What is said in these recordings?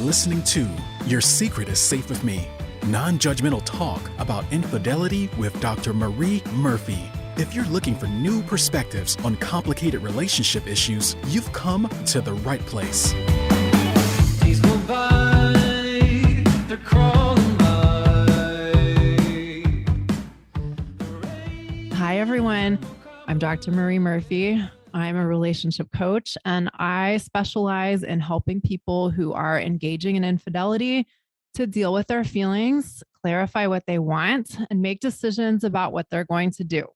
listening to Your Secret is Safe with Me, non-judgmental talk about infidelity with Dr. Marie Murphy. If you're looking for new perspectives on complicated relationship issues, you've come to the right place. Days go by, they're crawling by. Hi, everyone. I'm Dr. Marie Murphy. I'm a relationship coach, and I specialize in helping people who are engaging in infidelity to deal with their feelings, clarify what they want, and make decisions about what they're going to do.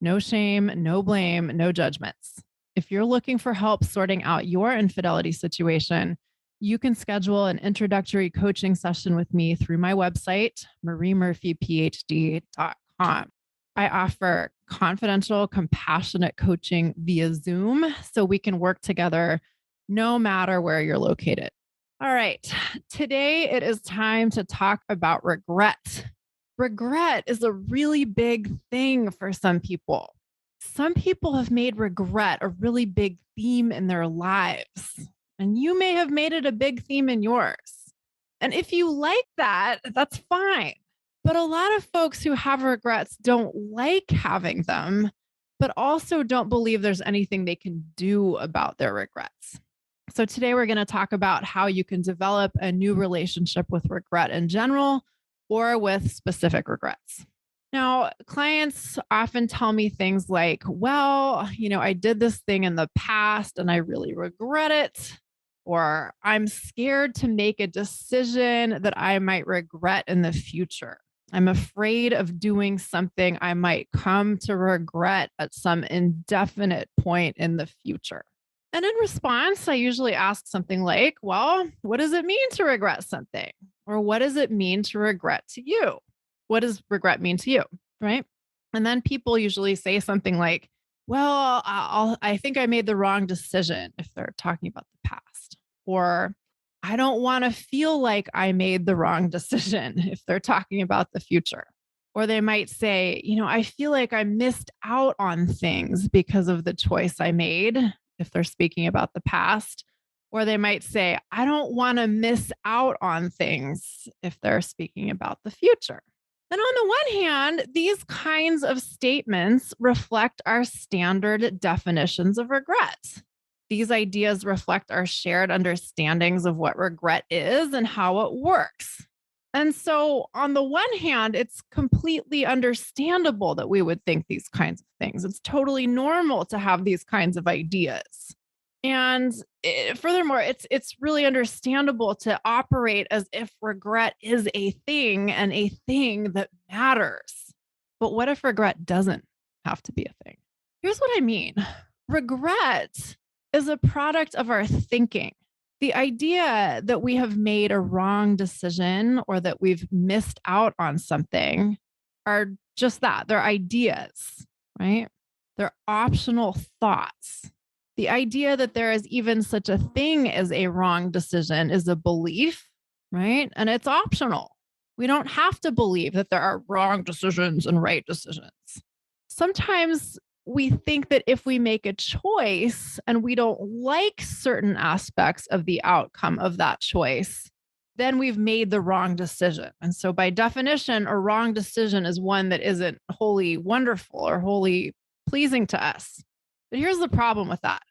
No shame, no blame, no judgments. If you're looking for help sorting out your infidelity situation, you can schedule an introductory coaching session with me through my website, mariemurphyphd.com. I offer confidential, compassionate coaching via Zoom so we can work together no matter where you're located. All right, today it is time to talk about regret. Regret is a really big thing for some people. Some people have made regret a really big theme in their lives, and you may have made it a big theme in yours. And if you like that, that's fine. But a lot of folks who have regrets don't like having them, but also don't believe there's anything they can do about their regrets. So today we're going to talk about how you can develop a new relationship with regret in general or with specific regrets. Now, clients often tell me things like, well, I did this thing in the past and I really regret it. Or I'm scared to make a decision that I might regret in the future. I'm afraid of doing something I might come to regret at some indefinite point in the future. And in response, I usually ask something like, well, what does it mean to regret something? Or what does it mean to regret to you? What does regret mean to you? Right? And then people usually say something like, well, I think I made the wrong decision if they're talking about the past. Or I don't want to feel like I made the wrong decision if they're talking about the future. Or they might say, I feel like I missed out on things because of the choice I made if they're speaking about the past. Or they might say, I don't want to miss out on things if they're speaking about the future. And on the one hand, these kinds of statements reflect our standard definitions of regret. These ideas reflect our shared understandings of what regret is and how it works. And so, on the one hand, it's completely understandable that we would think these kinds of things. It's totally normal to have these kinds of ideas. And furthermore, it's really understandable to operate as if regret is a thing and a thing that matters. But what if regret doesn't have to be a thing? Here's what I mean. Regret is a product of our thinking. The idea that we have made a wrong decision or that we've missed out on something are just that. They're ideas, right? They're optional thoughts. The idea that there is even such a thing as a wrong decision is a belief, right? And it's optional. We don't have to believe that there are wrong decisions and right decisions. Sometimes we think that if we make a choice and we don't like certain aspects of the outcome of that choice, then we've made the wrong decision. And so by definition, a wrong decision is one that isn't wholly wonderful or wholly pleasing to us. But here's the problem with that.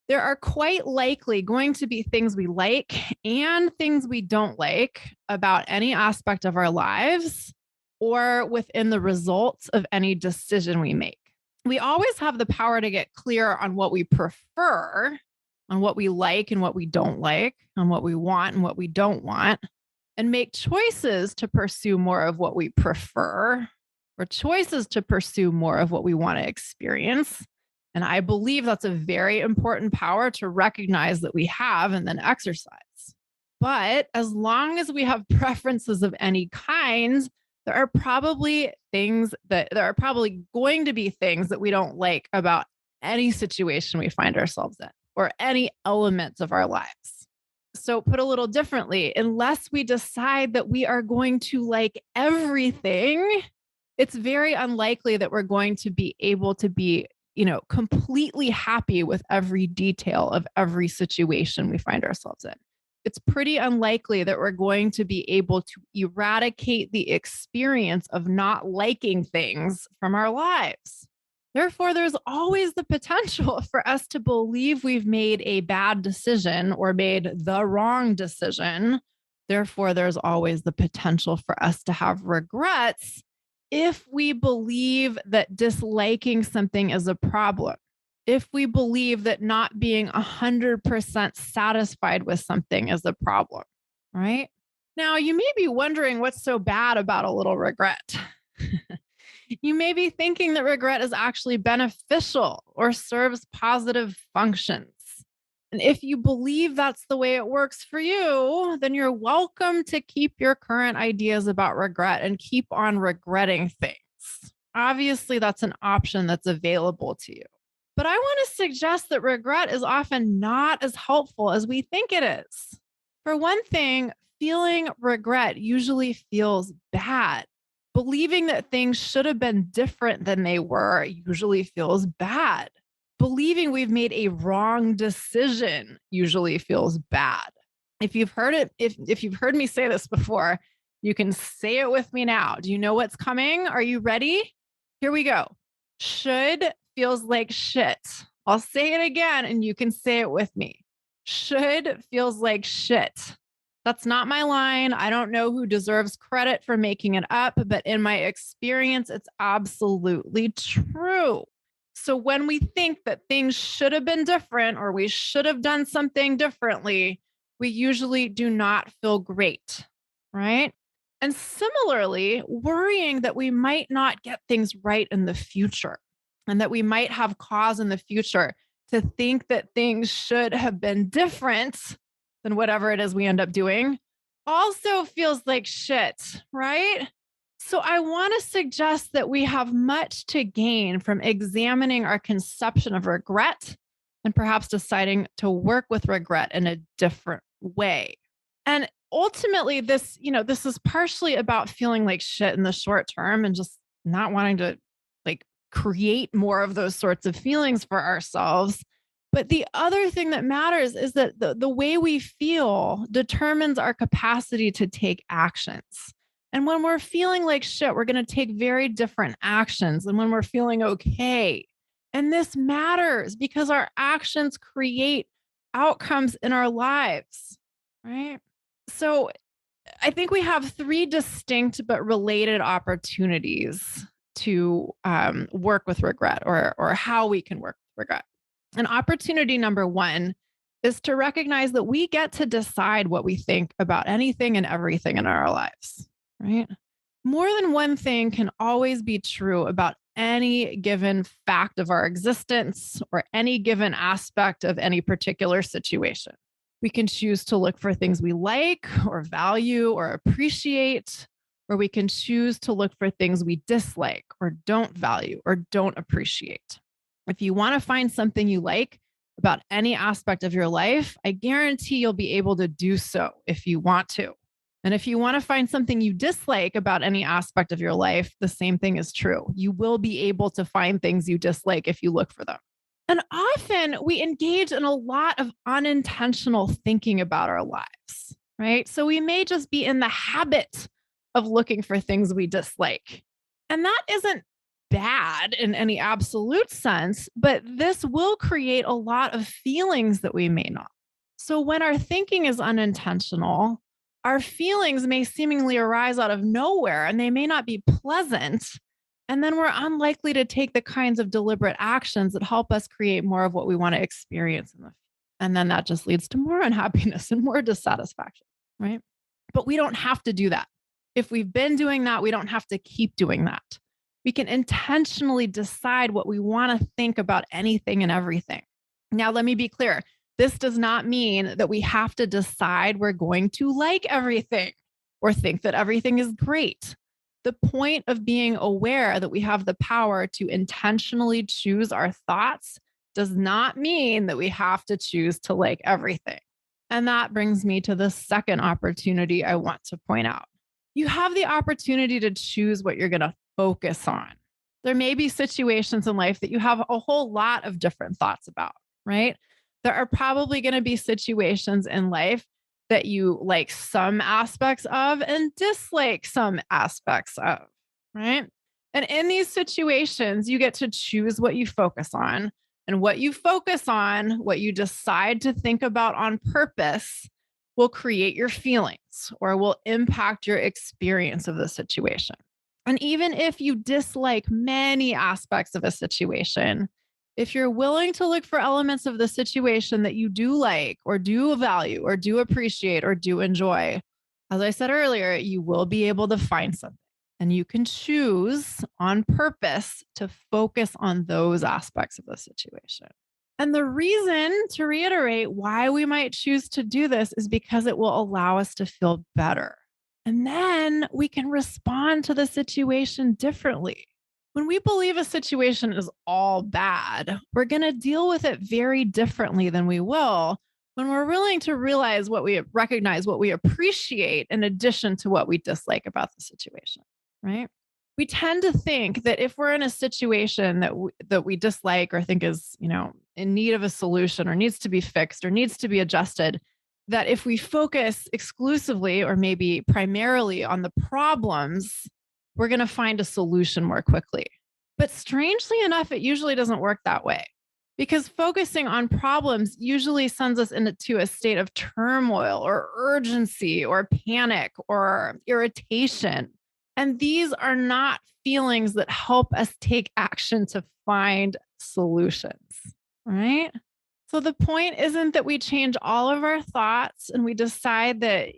There are quite likely going to be things we like and things we don't like about any aspect of our lives or within the results of any decision we make. We always have the power to get clear on what we prefer, on what we like and what we don't like, on what we want and what we don't want, and make choices to pursue more of what we prefer or choices to pursue more of what we want to experience. And I believe that's a very important power to recognize that we have and then exercise. But as long as we have preferences of any kind, there are probably going to be things that we don't like about any situation we find ourselves in or any elements of our lives. So put a little differently, unless we decide that we are going to like everything, it's very unlikely that we're going to be able to be, completely happy with every detail of every situation we find ourselves in. it's pretty unlikely that we're going to be able to eradicate the experience of not liking things from our lives. Therefore, there's always the potential for us to believe we've made a bad decision or made the wrong decision. Therefore, there's always the potential for us to have regrets if we believe that disliking something is a problem, if we believe that not being 100% satisfied with something is a problem, right? Now, you may be wondering what's so bad about a little regret. You may be thinking that regret is actually beneficial or serves positive functions. And if you believe that's the way it works for you, then you're welcome to keep your current ideas about regret and keep on regretting things. Obviously, that's an option that's available to you. But I want to suggest that regret is often not as helpful as we think it is. For one thing, feeling regret usually feels bad. Believing that things should have been different than they were usually feels bad. Believing we've made a wrong decision usually feels bad. If you've heard it, if you've heard me say this before, you can say it with me now. Do you know what's coming? Are you ready? Here we go. Should feels like shit. I'll say it again and you can say it with me. Should feels like shit. That's not my line. I don't know who deserves credit for making it up, but in my experience, it's absolutely true. So when we think that things should have been different or we should have done something differently, we usually do not feel great, right? And similarly, worrying that we might not get things right in the future and that we might have cause in the future to think that things should have been different than whatever it is we end up doing also feels like shit, right? So I want to suggest that we have much to gain from examining our conception of regret and perhaps deciding to work with regret in a different way. And ultimately this is partially about feeling like shit in the short term and just not wanting to like create more of those sorts of feelings for ourselves. But the other thing that matters is that the way we feel determines our capacity to take actions. And when we're feeling like shit, we're going to take very different actions than when we're feeling okay. And this matters because our actions create outcomes in our lives, right? So I think we have three distinct but related opportunities to work with regret or how we can work with regret. And opportunity number one is to recognize that we get to decide what we think about anything and everything in our lives, right? More than one thing can always be true about any given fact of our existence or any given aspect of any particular situation. We can choose to look for things we like or value or appreciate, or we can choose to look for things we dislike or don't value or don't appreciate. If you want to find something you like about any aspect of your life, I guarantee you'll be able to do so if you want to. And if you want to find something you dislike about any aspect of your life, the same thing is true. You will be able to find things you dislike if you look for them. And often we engage in a lot of unintentional thinking about our lives, right? So we may just be in the habit of looking for things we dislike. And that isn't bad in any absolute sense, but this will create a lot of feelings that we may not. So when our thinking is unintentional, our feelings may seemingly arise out of nowhere and they may not be pleasant. And then we're unlikely to take the kinds of deliberate actions that help us create more of what we want to experience in the future. And then that just leads to more unhappiness and more dissatisfaction, right? But we don't have to do that. If we've been doing that, we don't have to keep doing that. We can intentionally decide what we want to think about anything and everything. Now, let me be clear. This does not mean that we have to decide we're going to like everything or think that everything is great. The point of being aware that we have the power to intentionally choose our thoughts does not mean that we have to choose to like everything. And that brings me to the second opportunity I want to point out. You have the opportunity to choose what you're going to focus on. There may be situations in life that you have a whole lot of different thoughts about, right? There are probably going to be situations in life that you like some aspects of and dislike some aspects of, right? And in these situations, you get to choose what you focus on. And what you focus on, what you decide to think about on purpose, will create your feelings or will impact your experience of the situation. And even if you dislike many aspects of a situation, if you're willing to look for elements of the situation that you do like or do value or do appreciate or do enjoy, as I said earlier, you will be able to find something. And you can choose on purpose to focus on those aspects of the situation. And the reason, to reiterate, why we might choose to do this is because it will allow us to feel better. And then we can respond to the situation differently. When we believe a situation is all bad, we're going to deal with it very differently than we will when we're willing to recognize what we appreciate in addition to what we dislike about the situation, right? We tend to think that if we're in a situation that we dislike or think is, in need of a solution or needs to be fixed or needs to be adjusted, that if we focus exclusively or maybe primarily on the problems, we're going to find a solution more quickly. But strangely enough, it usually doesn't work that way because focusing on problems usually sends us into a state of turmoil or urgency or panic or irritation. And these are not feelings that help us take action to find solutions, right? So the point isn't that we change all of our thoughts and we decide that,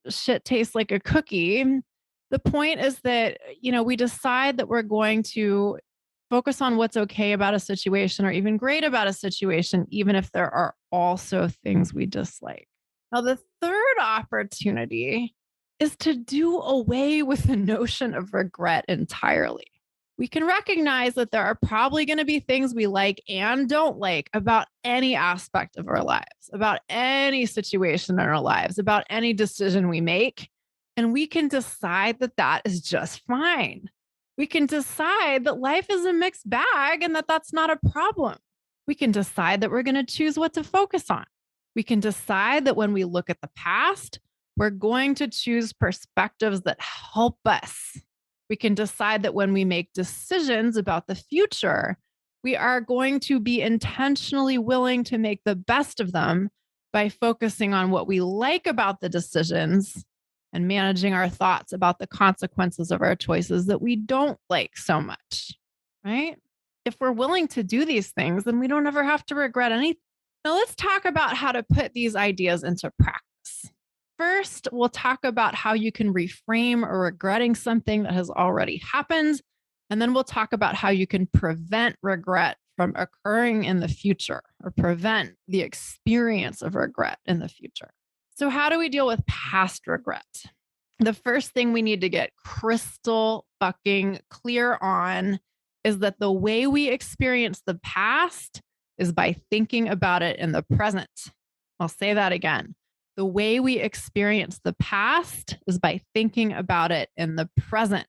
shit tastes like a cookie. The point is that, we decide that we're going to focus on what's okay about a situation or even great about a situation, even if there are also things we dislike. Now, the third opportunity is to do away with the notion of regret entirely. We can recognize that there are probably going to be things we like and don't like about any aspect of our lives, about any situation in our lives, about any decision we make. And we can decide that that is just fine. We can decide that life is a mixed bag and that that's not a problem. We can decide that we're going to choose what to focus on. We can decide that when we look at the past, we're going to choose perspectives that help us. We can decide that when we make decisions about the future, we are going to be intentionally willing to make the best of them by focusing on what we like about the decisions and managing our thoughts about the consequences of our choices that we don't like so much, right? If we're willing to do these things, then we don't ever have to regret anything. Now, let's talk about how to put these ideas into practice. First, we'll talk about how you can reframe or regretting something that has already happened. And then we'll talk about how you can prevent regret from occurring in the future or prevent the experience of regret in the future. So, how do we deal with past regret? The first thing we need to get crystal fucking clear on is that the way we experience the past is by thinking about it in the present. I'll say that again. The way we experience the past is by thinking about it in the present.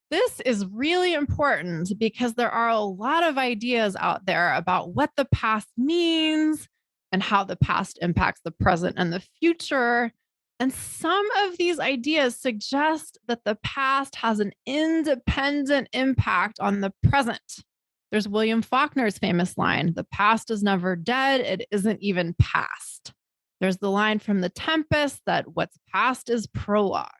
This is really important because there are a lot of ideas out there about what the past means and how the past impacts the present and the future. And some of these ideas suggest that the past has an independent impact on the present. There's William Faulkner's famous line, "The past is never dead, it isn't even past." There's the line from The Tempest that what's past is prologue.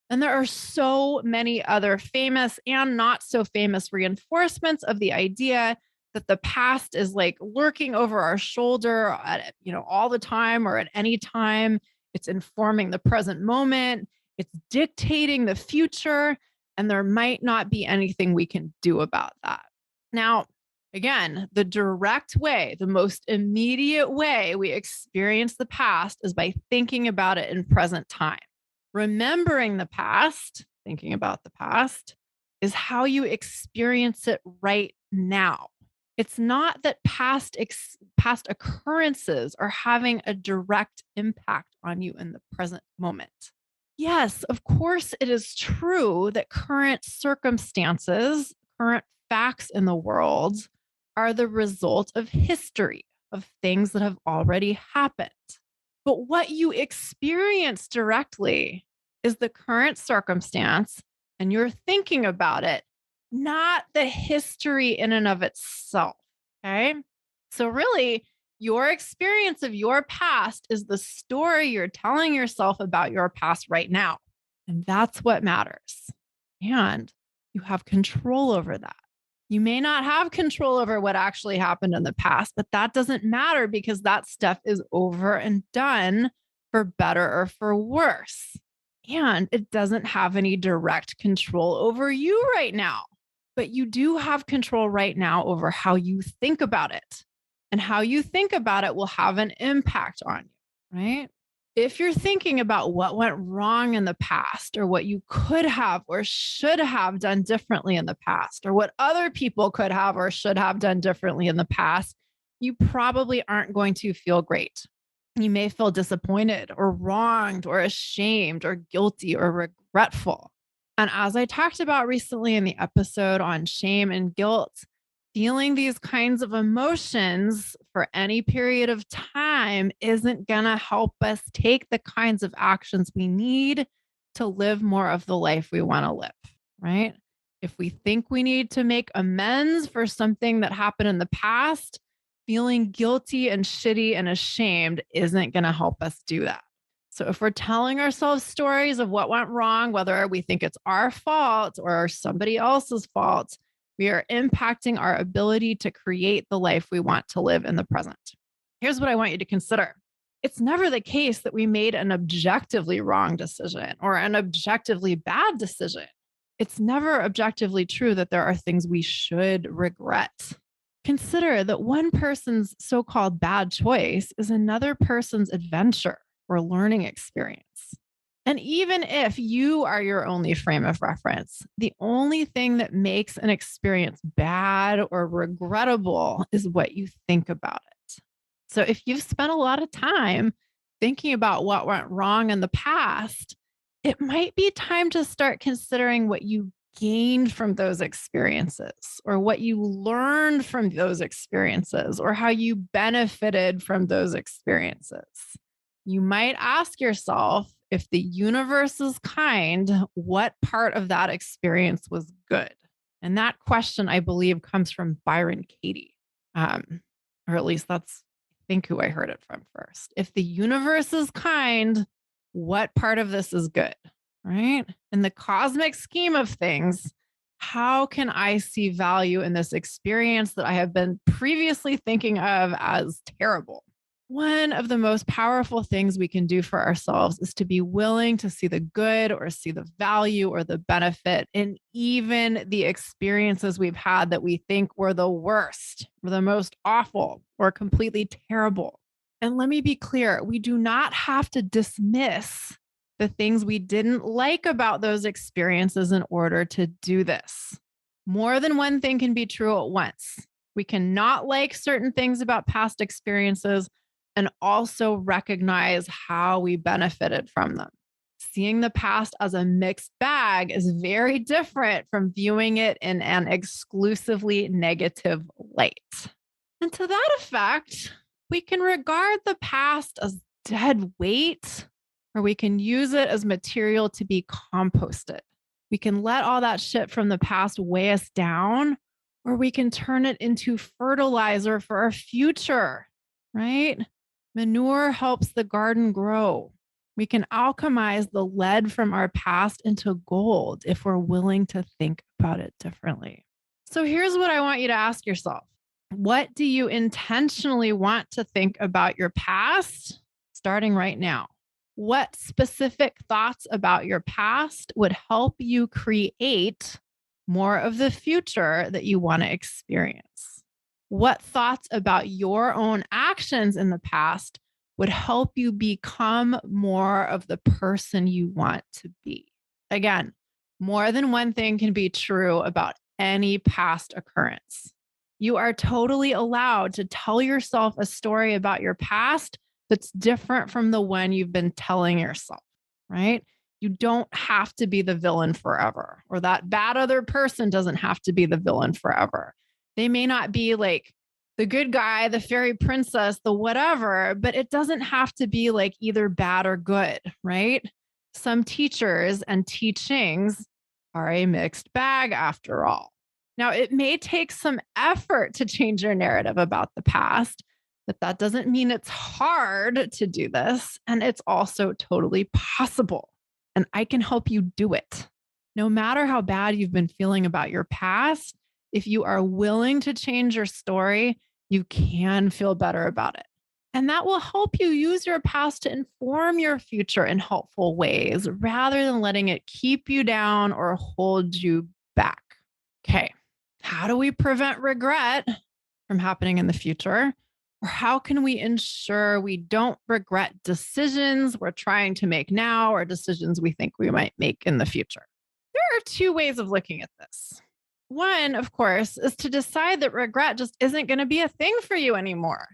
And there are so many other famous and not so famous reinforcements of the idea that the past is like lurking over our shoulder at, all the time or at any time. It's informing the present moment. It's dictating the future. And there might not be anything we can do about that. Now, again, the direct way, the most immediate way we experience the past is by thinking about it in present time. Remembering the past, thinking about the past, is how you experience it right now. It's not that past occurrences are having a direct impact on you in the present moment. Yes, of course, it is true that current circumstances, current facts in the world are the result of history, of things that have already happened. But what you experience directly is the current circumstance and you're thinking about it, not the history in and of itself. Okay. So, really, your experience of your past is the story you're telling yourself about your past right now. And that's what matters. And you have control over that. You may not have control over what actually happened in the past, but that doesn't matter because that stuff is over and done for better or for worse. And it doesn't have any direct control over you right now. But you do have control right now over how you think about it. And how you think about it will have an impact on you, right? If you're thinking about what went wrong in the past or what you could have or should have done differently in the past or what other people could have or should have done differently in the past, you probably aren't going to feel great. You may feel disappointed or wronged or ashamed or guilty or regretful. And as I talked about recently in the episode on shame and guilt, feeling these kinds of emotions for any period of time isn't going to help us take the kinds of actions we need to live more of the life we want to live, right? If we think we need to make amends for something that happened in the past, feeling guilty and shitty and ashamed isn't going to help us do that. So if we're telling ourselves stories of what went wrong, whether we think it's our fault or somebody else's fault, we are impacting our ability to create the life we want to live in the present. Here's what I want you to consider. It's never the case that we made an objectively wrong decision or an objectively bad decision. It's never objectively true that there are things we should regret. Consider that one person's so-called bad choice is another person's adventure or learning experience. And even if you are your only frame of reference, the only thing that makes an experience bad or regrettable is what you think about it. So if you've spent a lot of time thinking about what went wrong in the past, it might be time to start considering what you gained from those experiences or what you learned from those experiences or how you benefited from those experiences. You might ask yourself, if the universe is kind, what part of that experience was good? And that question, I believe, comes from Byron Katie. Or at least that's, I think, who I heard it from first. If the universe is kind, what part of this is good? Right? In the cosmic scheme of things, how can I see value in this experience that I have been previously thinking of as terrible? One of the most powerful things we can do for ourselves is to be willing to see the good or see the value or the benefit in even the experiences we've had that we think were the worst or the most awful or completely terrible. And let me be clear, we do not have to dismiss the things we didn't like about those experiences in order to do this. More than one thing can be true at once. We cannot like certain things about past experiences and also recognize how we benefited from them. Seeing the past as a mixed bag is very different from viewing it in an exclusively negative light. And to that effect, we can regard the past as dead weight, or we can use it as material to be composted. We can let all that shit from the past weigh us down, or we can turn it into fertilizer for our future, right? Manure helps the garden grow. We can alchemize the lead from our past into gold if we're willing to think about it differently. So here's what I want you to ask yourself. What do you intentionally want to think about your past starting right now? What specific thoughts about your past would help you create more of the future that you want to experience? What thoughts about your own actions in the past would help you become more of the person you want to be? Again, more than one thing can be true about any past occurrence. You are totally allowed to tell yourself a story about your past that's different from the one you've been telling yourself, right? You don't have to be the villain forever, or that bad other person doesn't have to be the villain forever. They may not be like the good guy, the fairy princess, the whatever, but it doesn't have to be like either bad or good, right? Some teachers and teachings are a mixed bag after all. Now, it may take some effort to change your narrative about the past, but that doesn't mean it's hard to do this. And it's also totally possible. And I can help you do it. No matter how bad you've been feeling about your past, if you are willing to change your story, you can feel better about it. And that will help you use your past to inform your future in helpful ways rather than letting it keep you down or hold you back. Okay. How do we prevent regret from happening in the future? Or how can we ensure we don't regret decisions we're trying to make now or decisions we think we might make in the future? There are two ways of looking at this. One, of course, is to decide that regret just isn't going to be a thing for you anymore.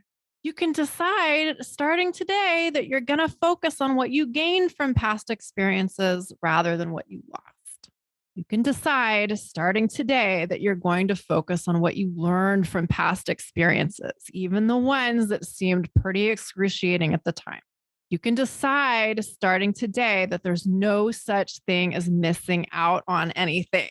You can decide starting today that you're going to focus on what you gained from past experiences rather than what you lost. You can decide starting today that you're going to focus on what you learned from past experiences, even the ones that seemed pretty excruciating at the time. You can decide starting today that there's no such thing as missing out on anything.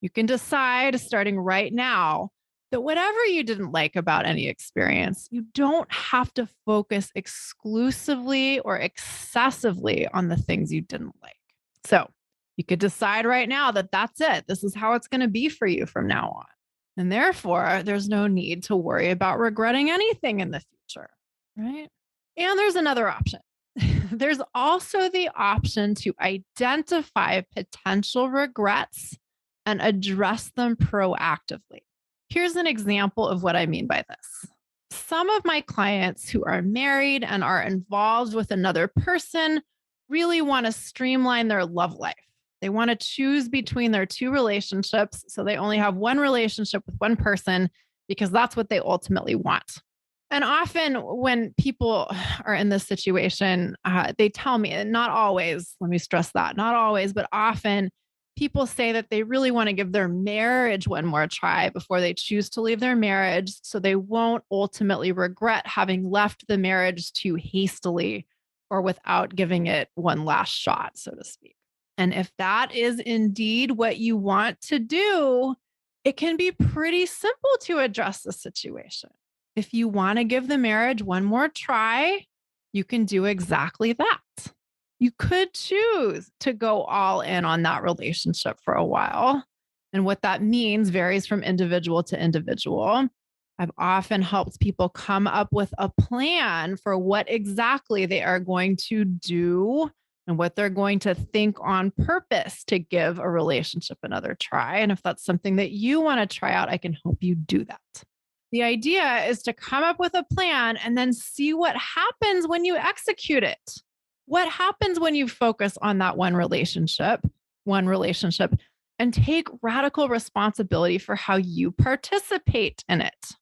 You can decide starting right now that whatever you didn't like about any experience, you don't have to focus exclusively or excessively on the things you didn't like. So you could decide right now that that's it. This is how it's going to be for you from now on. And therefore, there's no need to worry about regretting anything in the future, right? And there's another option. There's also the option to identify potential regrets and address them proactively. Here's an example of what I mean by this. Some of my clients who are married and are involved with another person really want to streamline their love life. They want to choose between their two relationships. So they only have one relationship with one person because that's what they ultimately want. And often when people are in this situation, they tell me, and not always, let me stress that, not always, but often people say that they really want to give their marriage one more try before they choose to leave their marriage so they won't ultimately regret having left the marriage too hastily or without giving it one last shot, so to speak. And if that is indeed what you want to do, it can be pretty simple to address the situation. If you want to give the marriage one more try, you can do exactly that. You could choose to go all in on that relationship for a while. And what that means varies from individual to individual. I've often helped people come up with a plan for what exactly they are going to do and what they're going to think on purpose to give a relationship another try. And if that's something that you want to try out, I can help you do that. The idea is to come up with a plan and then see what happens when you execute it. What happens when you focus on that one relationship, and take radical responsibility for how you participate in it?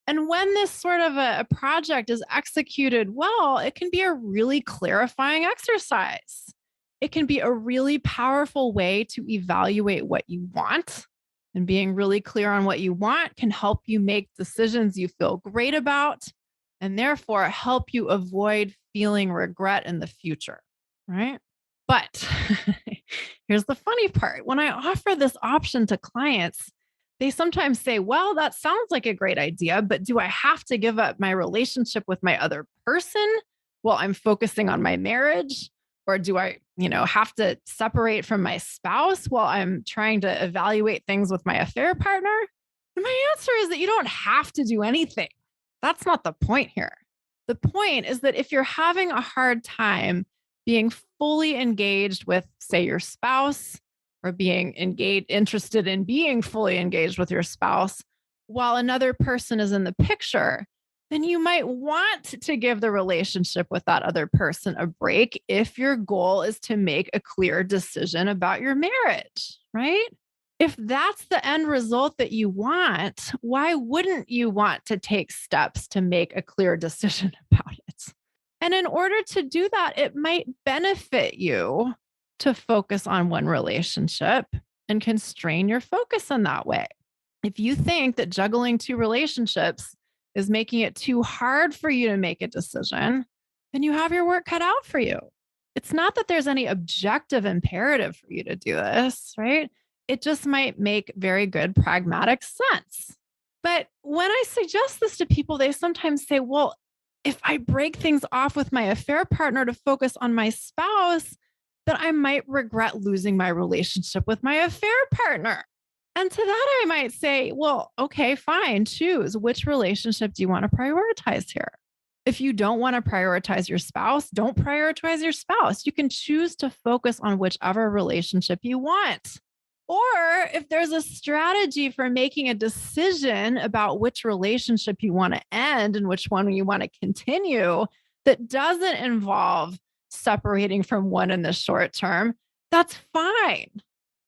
And when this sort of a project is executed well, it can be a really clarifying exercise. It can be a really powerful way to evaluate what you want. And being really clear on what you want can help you make decisions you feel great about and therefore help you avoid feeling regret in the future, right? But here's the funny part. When I offer this option to clients, they sometimes say, well, that sounds like a great idea, but do I have to give up my relationship with my other person while I'm focusing on my marriage? Or do I, have to separate from my spouse while I'm trying to evaluate things with my affair partner? And my answer is that you don't have to do anything. That's not the point here. The point is that if you're having a hard time being fully engaged with, say, your spouse, or being interested in being fully engaged with your spouse while another person is in the picture, then you might want to give the relationship with that other person a break if your goal is to make a clear decision about your marriage, right? If that's the end result that you want, why wouldn't you want to take steps to make a clear decision about it? And in order to do that, it might benefit you to focus on one relationship and constrain your focus in that way. If you think that juggling two relationships is making it too hard for you to make a decision, then you have your work cut out for you. It's not that there's any objective imperative for you to do this, right? It just might make very good pragmatic sense. But when I suggest this to people, they sometimes say, well, if I break things off with my affair partner to focus on my spouse, then I might regret losing my relationship with my affair partner. And to that, I might say, well, okay, fine, choose. Which relationship do you want to prioritize here? If you don't want to prioritize your spouse, don't prioritize your spouse. You can choose to focus on whichever relationship you want. Or if there's a strategy for making a decision about which relationship you want to end and which one you want to continue that doesn't involve separating from one in the short term, that's fine,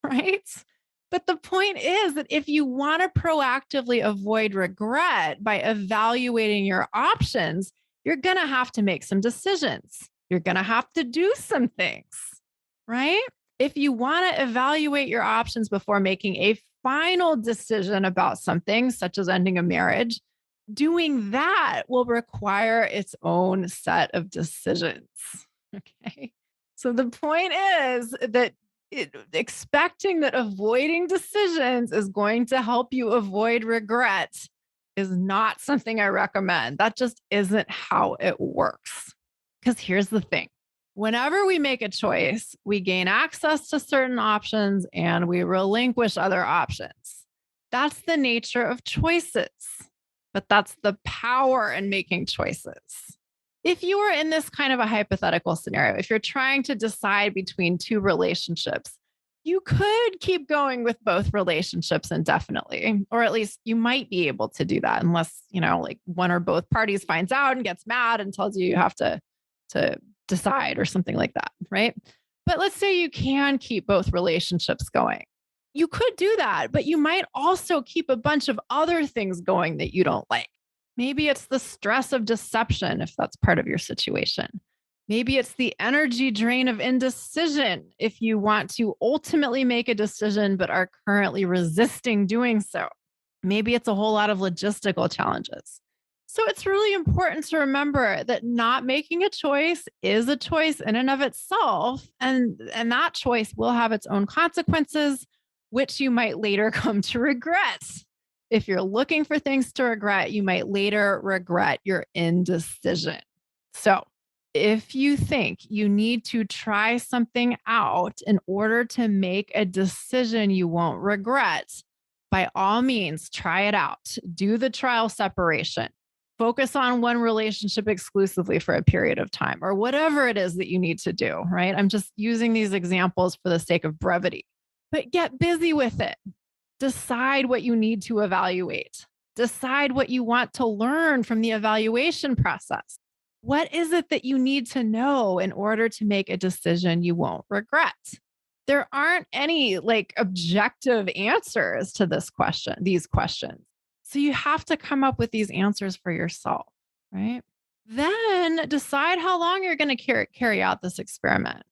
right? But the point is that if you want to proactively avoid regret by evaluating your options, you're going to have to make some decisions. You're going to have to do some things, right? If you want to evaluate your options before making a final decision about something, such as ending a marriage, doing that will require its own set of decisions. Okay. So the point is that expecting that avoiding decisions is going to help you avoid regret is not something I recommend. That just isn't how it works. Because here's the thing. Whenever we make a choice, we gain access to certain options and we relinquish other options. That's the nature of choices, but that's the power in making choices. If you were in this kind of a hypothetical scenario, if you're trying to decide between two relationships, you could keep going with both relationships indefinitely, or at least you might be able to do that unless, like one or both parties finds out and gets mad and tells you have to decide or something like that, right? But let's say you can keep both relationships going. You could do that, but you might also keep a bunch of other things going that you don't like. Maybe it's the stress of deception, if that's part of your situation. Maybe it's the energy drain of indecision if you want to ultimately make a decision but are currently resisting doing so. Maybe it's a whole lot of logistical challenges. So it's really important to remember that not making a choice is a choice in and of itself, and that choice will have its own consequences, which you might later come to regret. If you're looking for things to regret, you might later regret your indecision. So, if you think you need to try something out in order to make a decision you won't regret, by all means, try it out. Do the trial separation. Focus on one relationship exclusively for a period of time, or whatever it is that you need to do, right? I'm just using these examples for the sake of brevity, but get busy with it. Decide what you need to evaluate. Decide what you want to learn from the evaluation process. What is it that you need to know in order to make a decision you won't regret? There aren't any objective answers to these questions. So you have to come up with these answers for yourself, right? Then decide how long you're going to carry out this experiment.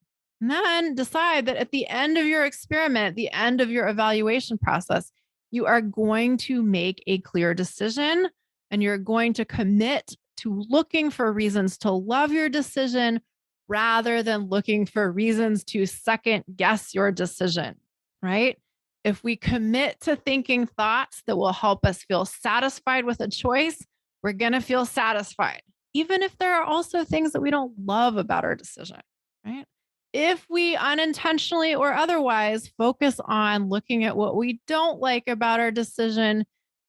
And then decide that at the end of your experiment, the end of your evaluation process, you are going to make a clear decision and you're going to commit to looking for reasons to love your decision rather than looking for reasons to second guess your decision, right? If we commit to thinking thoughts that will help us feel satisfied with a choice, we're going to feel satisfied, even if there are also things that we don't love about our decision, right? If we unintentionally or otherwise focus on looking at what we don't like about our decision,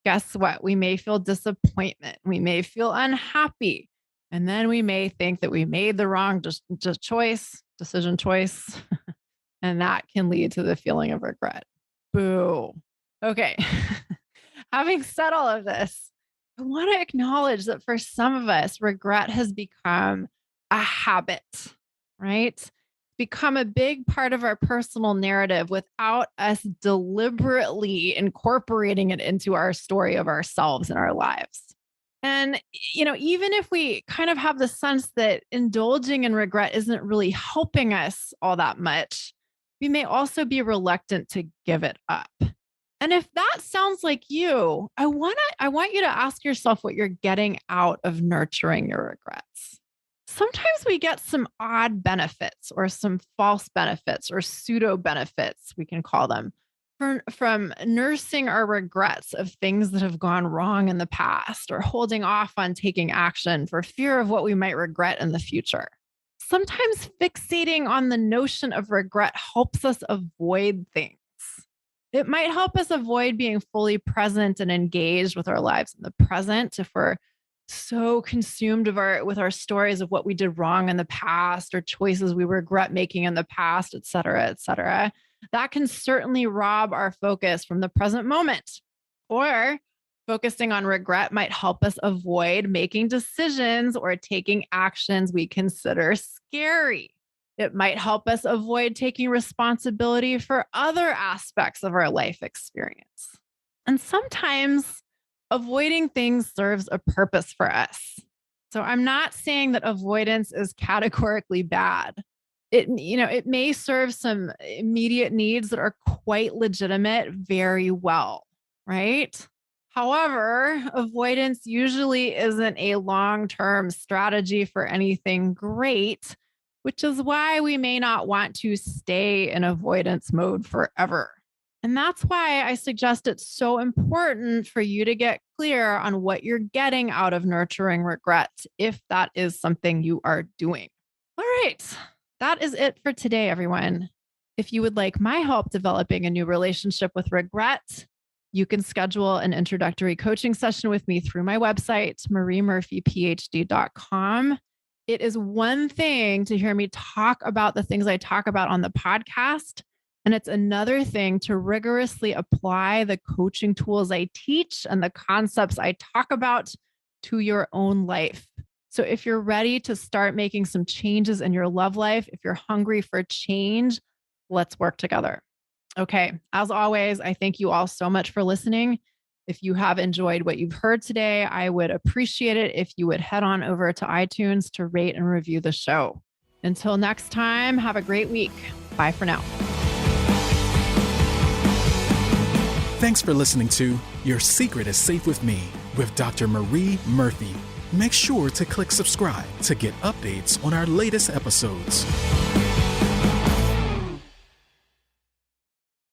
guess what? We may feel disappointment. We may feel unhappy. And then we may think that we made the wrong decision choice. And that can lead to the feeling of regret. Boo. Okay. Having said all of this, I want to acknowledge that for some of us, regret has become a habit, right? Become a big part of our personal narrative without us deliberately incorporating it into our story of ourselves and our lives. And, even if we kind of have the sense that indulging in regret isn't really helping us all that much, we may also be reluctant to give it up. And if that sounds like you, I want you to ask yourself what you're getting out of nurturing your regrets. Sometimes we get some odd benefits or some false benefits or pseudo benefits, we can call them, from nursing our regrets of things that have gone wrong in the past or holding off on taking action for fear of what we might regret in the future. Sometimes fixating on the notion of regret helps us avoid things. It might help us avoid being fully present and engaged with our lives in the present if we're so consumed with our stories of what we did wrong in the past or choices we regret making in the past, et cetera, et cetera. That can certainly rob our focus from the present moment. Or focusing on regret might help us avoid making decisions or taking actions we consider scary. It might help us avoid taking responsibility for other aspects of our life experience. And sometimes avoiding things serves a purpose for us. So I'm not saying that avoidance is categorically bad. It may serve some immediate needs that are quite legitimate very well, right? However, avoidance usually isn't a long-term strategy for anything great, which is why we may not want to stay in avoidance mode forever. And that's why I suggest it's so important for you to get clear on what you're getting out of nurturing regret, if that is something you are doing. All right, that is it for today, everyone. If you would like my help developing a new relationship with regret, you can schedule an introductory coaching session with me through my website, mariemurphyphd.com. It is one thing to hear me talk about the things I talk about on the podcast, and it's another thing to rigorously apply the coaching tools I teach and the concepts I talk about to your own life. So if you're ready to start making some changes in your love life, if you're hungry for change, let's work together. Okay. As always, I thank you all so much for listening. If you have enjoyed what you've heard today, I would appreciate it if you would head on over to iTunes to rate and review the show. Until next time, have a great week. Bye for now. Thanks for listening to Your Secret is Safe with Me with Dr. Marie Murphy. Make sure to click subscribe to get updates on our latest episodes.